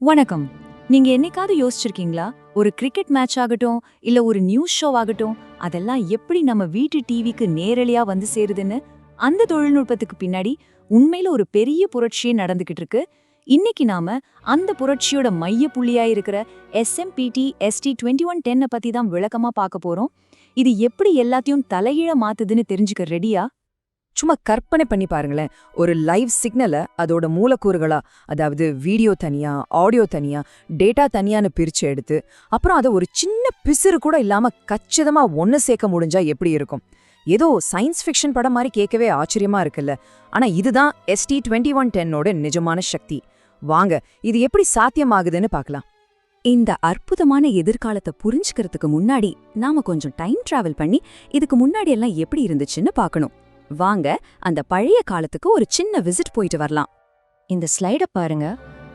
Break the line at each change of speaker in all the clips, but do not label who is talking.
வணக்கம். நீங்க என்னைக்காவது யோசிச்சிருக்கீங்களா? ஒரு கிரிக்கெட் மேட்ச் ஆகட்டும், இல்ல ஒரு நியூஸ் ஷோ ஆகட்டும், அதெல்லாம் எப்படி நம்ம வீட்டு டிவிக்கு நேரலையா வந்து சேருதுன்னு? அந்த தொழில்நுட்பத்துக்கு பின்னாடி உண்மையில ஒரு பெரிய புரட்சியே நடந்துகிட்டு இருக்கு. இன்னைக்கு நாம அந்த புரட்சியோட மைய புள்ளியா இருக்கிற SMPT ST2110 பத்தி தான் விளக்கமா பார்க்க போறோம். இது எப்படி எல்லாத்தையும் தலைகீழ மாத்துதுன்னு தெரிஞ்சுக்க ரெடியா?
சும்மா கற்பனை பண்ணி பாருங்களேன். ஒரு லைவ் சிக்னலை அதோட மூலக்கூறுகளா, அதாவது வீடியோ தனியா, ஆடியோ தனியா, டேட்டா தனியான்னு பிரிச்சு எடுத்து, அப்புறம் அதை ஒரு சின்ன பிசிறு கூட இல்லாம கச்சிதமா ஒன்னு சேர்க்க முடிஞ்சா எப்படி இருக்கும்? ஏதோ சயின்ஸ் ஃபிக்ஷன் படம் மாதிரி கேட்கவே ஆச்சரியமா இருக்குல்ல. ஆனா இதுதான் ST2110ஓட நிஜமான சக்தி. வாங்க, இது எப்படி சாத்தியமாகுதுன்னு பார்க்கலாம்.
இந்த அற்புதமான எதிர்காலத்தை புரிஞ்சுக்கிறதுக்கு முன்னாடி நாம கொஞ்சம் டைம் டிராவல் பண்ணி இதுக்கு முன்னாடி எல்லாம் எப்படி இருந்துச்சுன்னு பார்க்கணும். வாங்க, அந்த பழைய காலத்துக்கு ஒரு சின்ன விசிட் போயிட்டு வரலாம். இந்த ஸ்லைட பாருங்க.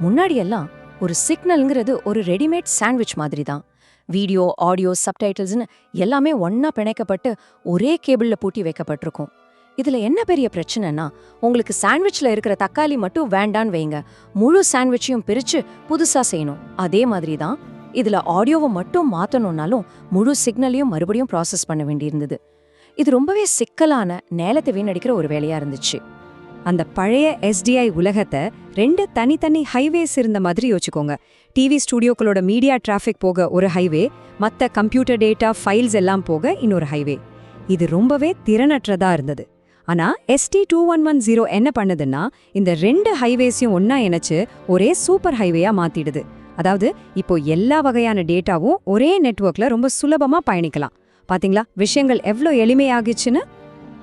முன்னாடியெல்லாம் ஒரு சிக்னல்ங்கிறது ஒரு ரெடிமேட் சாண்ட்விச் மாதிரி தான். வீடியோ, ஆடியோ, சப்டைட்டில்ஸ்னு எல்லாமே ஒன்னா பிணைக்கப்பட்டு ஒரே கேபிள்ல பூட்டி வைக்கப்பட்டிருக்கும். இதுல என்ன பெரிய பிரச்சனைனா, உங்களுக்கு சாண்ட்விச்ல இருக்கிற தக்காளி மட்டும் வேண்டான்னு வைங்க, முழு சாண்ட்விச்சையும் பிரிச்சு புதுசா செய்யணும். அதே மாதிரி தான் இதுல ஆடியோவை மட்டும் மாத்தணும்னாலும் முழு சிக்னலையும் மறுபடியும் ப்ராசஸ் பண்ண வேண்டியிருந்தது. இது ரொம்பவே சிக்கலான, நேலத்தை வீணடிக்கிற ஒரு வேலையா இருந்துச்சு.
அந்த பழைய SDI உலகத்தை ரெண்டு தனித்தனி ஹைவேஸ் இருந்த மாதிரி யோசிச்சுக்கோங்க. டிவி ஸ்டுடியோக்களோட மீடியா டிராஃபிக் போக ஒரு ஹைவே, மற்ற கம்ப்யூட்டர் டேட்டா, ஃபைல்ஸ் எல்லாம் போக இன்னொரு ஹைவே. இது ரொம்பவே திறனற்றதா இருந்தது. ஆனா ST2110 என்ன பண்ணுதுன்னா, இந்த ரெண்டு ஹைவேஸையும் ஒன்னா இணைச்சு ஒரே சூப்பர் ஹைவேயா மாத்திடுது. அதாவது இப்போ எல்லா வகையான டேட்டாவும் ஒரே நெட்வொர்க்ல ரொம்ப சுலபமா பயணிக்கலாம். பாத்தீங்களா விஷயங்கள் எவ்வளோ எளிமையாகிச்சுன்னு?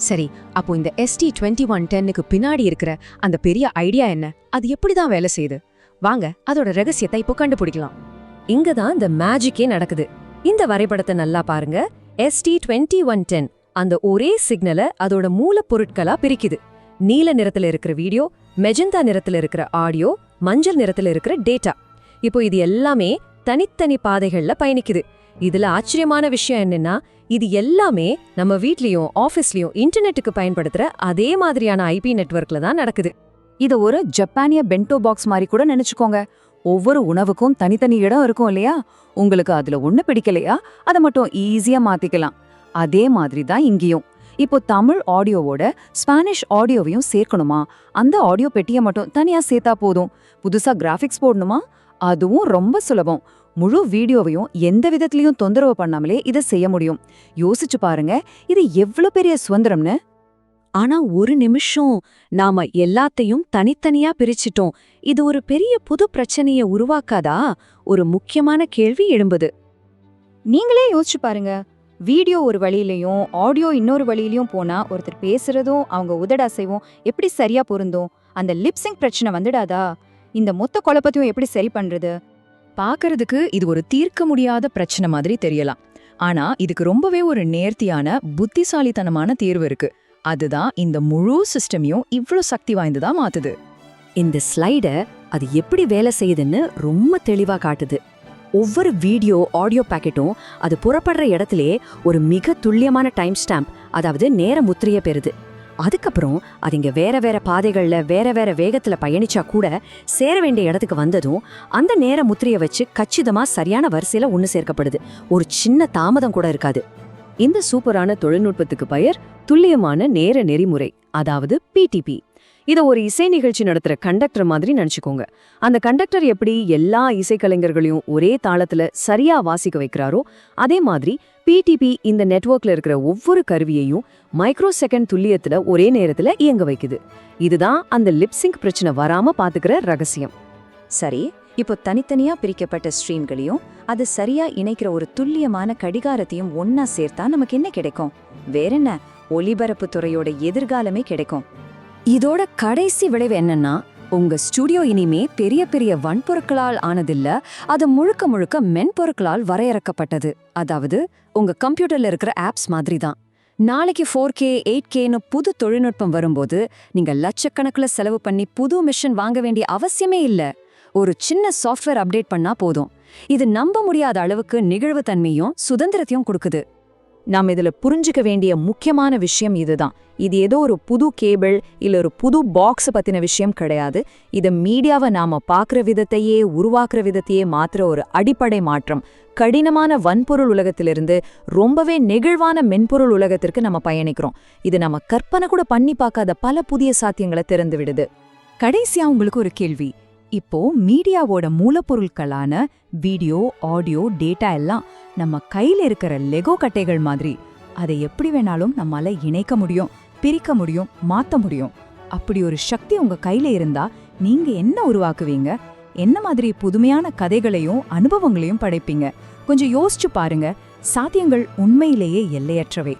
சரி, அப்போ இந்த ST2110க்கு பின்னாடி இருக்கிற அந்த பெரிய ஐடியா என்ன? அது எப்படிதான் வேலை செய்யுது? வாங்க, அதோட ரகசியத்தை இப்போ கண்டுபிடிக்கலாம்.
இங்க தான் இந்த மேஜிக்கே நடக்குது. இந்த வரைபடத்தை நல்லா பாருங்க. ST2110 அந்த ஒரே சிக்னலை அதோட மூலப்பொருட்களா பிரிக்குது. நீல நிறத்துல இருக்கிற வீடியோ, மெஜந்தா நிறத்துல இருக்கிற ஆடியோ, மஞ்சள் நிறத்துல இருக்கிற டேட்டா. இப்போ இது எல்லாமே தனித்தனி பாதைகள்ல பயணிக்குது. இதுல ஆச்சரியமான விஷயம் என்னன்னா, இது எல்லாமே நம்ம வீட்லயும் ஆபீஸ்லயும் இன்டர்நெட்டுக்கு பயன்படுத்துற அதே மாதிரியான IP நெட்வொர்க்ல தான் நடக்குது.
இத ஒரு ஜப்பானிய பென்டோ பாக்ஸ் மாதிரி கூட நினைச்சுக்கோங்க. ஒவ்வொரு உணவுக்கும் தனித்தனி இடம் இருக்கும் இல்லையா? உங்களுக்கு அதுல ஒண்ணு பிடிக்கலையா, அதை மட்டும் ஈஸியா மாத்திக்கலாம். அதே மாதிரி தான் இங்கேயும். இப்போ தமிழ் ஆடியோவோட ஸ்பானிஷ் ஆடியோவையும் சேர்க்கணுமா, அந்த ஆடியோ பெட்டியை மட்டும் தனியா சேர்த்தா போதும். புதுசா கிராஃபிக்ஸ் போடணுமா, அதுவும் ரொம்ப சுலபம். முழு வீடியோவையும் எந்த விதத்திலையும் தொந்தரவு பண்ணாமலே இதை செய்ய முடியும். யோசிச்சு பாருங்க, இது எவ்வளவு பெரிய சுதந்திரம்னு.
ஆனா ஒரு நிமிஷம், நாம எல்லாத்தையும் தனித்தனியா பிரிச்சிட்டோம். இது ஒரு பெரிய புது பிரச்சனைய உருவாக்காதா? ஒரு முக்கியமான கேள்வி எழும்புது.
நீங்களே யோசிச்சு பாருங்க. வீடியோ ஒரு வழியிலையும் ஆடியோ இன்னொரு வழியிலையும் போனா ஒருத்தர் பேசுறதும் அவங்க உதட அசைவும் எப்படி சரியா பொருந்தும்? அந்த லிப்சிங் பிரச்சனை வந்துடாதா? இந்த மொத்த குழப்பத்தையும் எப்படி சரி பண்றது?
பார்க்கறதுக்கு இது ஒரு தீர்க்க முடியாத பிரச்சனை மாதிரி தெரியலாம். ஆனா இதுக்கு ரொம்பவே ஒரு நேர்த்தியான, புத்திசாலித்தனமான தீர்வு இருக்கு. அதுதான் இந்த முழு சிஸ்டமையும் இவ்ளோ சக்தி வாய்ந்ததா மாத்துது.
இந்த ஸ்லைட அது எப்படி வேலை செய்யுதுன்னு ரொம்ப தெளிவா காட்டுது. ஒவ்வொரு வீடியோ, ஆடியோ பாக்கெட்டும் அது புறப்படுற இடத்திலே ஒரு மிக துல்லியமான டைம் ஸ்டாம்ப், அதாவது நேர முத்திரைய பெறுது. அதுக்கப்புறம் அது இங்க வேற வேற பாதைகள்ல வேற வேற வேகத்துல பயணிச்சா கூட சேர வேண்டிய இடத்துக்கு வந்ததும் அந்த நேர முத்திரைய வச்சு கச்சிதமா சரியான வரிசையில ஒண்ணு சேர்க்கப்படுது. ஒரு சின்ன தாமதம் கூட இருக்காது. இந்த சூப்பரான தொழில்நுட்பத்துக்கு பெயர் துல்லியமான நேர நெறிமுறை, அதாவது PTP. இதை ஒரு இசை நிகழ்ச்சி நடத்துற கண்டக்டர் மாதிரி நினைச்சுக்கோங்க. அந்த கண்டக்டர் எப்படி எல்லா இசைக்கலைஞர்களையும் ஒரே தாளத்துல சரியா வாசிக்க வைக்கிறாரோ, அதே மாதிரி PTP இந்த நெட்வொர்க்ல இருக்கிற ஒவ்வொரு கருவியையும் மைக்ரோ செகண்ட் துல்லியத்துல ஒரே நேரத்துல இயங்க வைக்குது. இதுதான் அந்த லிப்சிங்க் பிரச்சனை வராம பாத்துக்கிற ரகசியம்.
சரி, இப்போ தனித்தனியா பிரிக்கப்பட்ட ஸ்ட்ரீம்களையும் அது சரியா இணைக்கிற ஒரு துல்லியமான கடிகாரத்தையும் ஒன்னா சேர்த்தா நமக்கு என்ன கிடைக்கும்? வேறென்ன, ஒலிபரப்பு துறையோட எதிர்காலமே கிடைக்கும். இதோட கடைசி விளைவு என்னன்னா, உங்க ஸ்டுடியோ இனிமே பெரிய பெரிய வன்பொருட்களால் ஆனதில்ல, அது முழுக்க முழுக்க மென்பொருட்களால் வரையறுக்கப்பட்டது. அதாவது உங்க கம்ப்யூட்டர்ல இருக்கிற ஆப்ஸ் மாதிரி தான். நாளைக்கு 4K 8Kன்னு புது தொழில்நுட்பம் வரும்போது நீங்க லட்சக்கணக்கில் செலவு பண்ணி புது மிஷின் வாங்க வேண்டிய அவசியமே இல்ல. ஒரு சின்ன சாஃப்ட்வேர் அப்டேட் பண்ணா போதும். இது நம்ப முடியாத அளவுக்கு நிகழ்வுத்தன்மையும் சுதந்திரத்தையும் கொடுக்குது. நாம் இதுல புரிஞ்சுக்க வேண்டிய முக்கியமான விஷயம் இதுதான். இது ஏதோ ஒரு புது கேபிள் இல்ல ஒரு புது பாக்ஸ் பத்தின விஷயம் கிடையாது. இது மீடியாவை நாம பார்க்குற விதத்தையே உருவாக்குற விதத்தையே மாத்திர ஒரு அடிப்படை மாற்றம். கடினமான வன்பொருள் உலகத்திலிருந்து ரொம்பவே நெகிழ்வான மென்பொருள் உலகத்திற்கு நம்ம பயணிக்கிறோம். இது நம்ம கற்பனை கூட பண்ணி பார்க்காத பல புதிய சாத்தியங்களை திறந்து விடுது.
கடைசியா உங்களுக்கு ஒரு கேள்வி. இப்போ மீடியாவோட மூலப்பொருட்களான வீடியோ, ஆடியோ, டேட்டா எல்லாம் நம்ம கையில இருக்கிற லெகோ கட்டைகள் மாதிரி. அதை எப்படி வேணாலும் நம்மால இணைக்க முடியும், பிரிக்க முடியும், மாத்த முடியும். அப்படி ஒரு சக்தி உங்க கையில இருந்தா நீங்க என்ன உருவாக்குவீங்க? என்ன மாதிரி புதுமையான கதைகளையும் அனுபவங்களையும் படைப்பீங்க? கொஞ்சம் யோசிச்சு பாருங்க. சாத்தியங்கள் உண்மையிலேயே எல்லையற்றவை.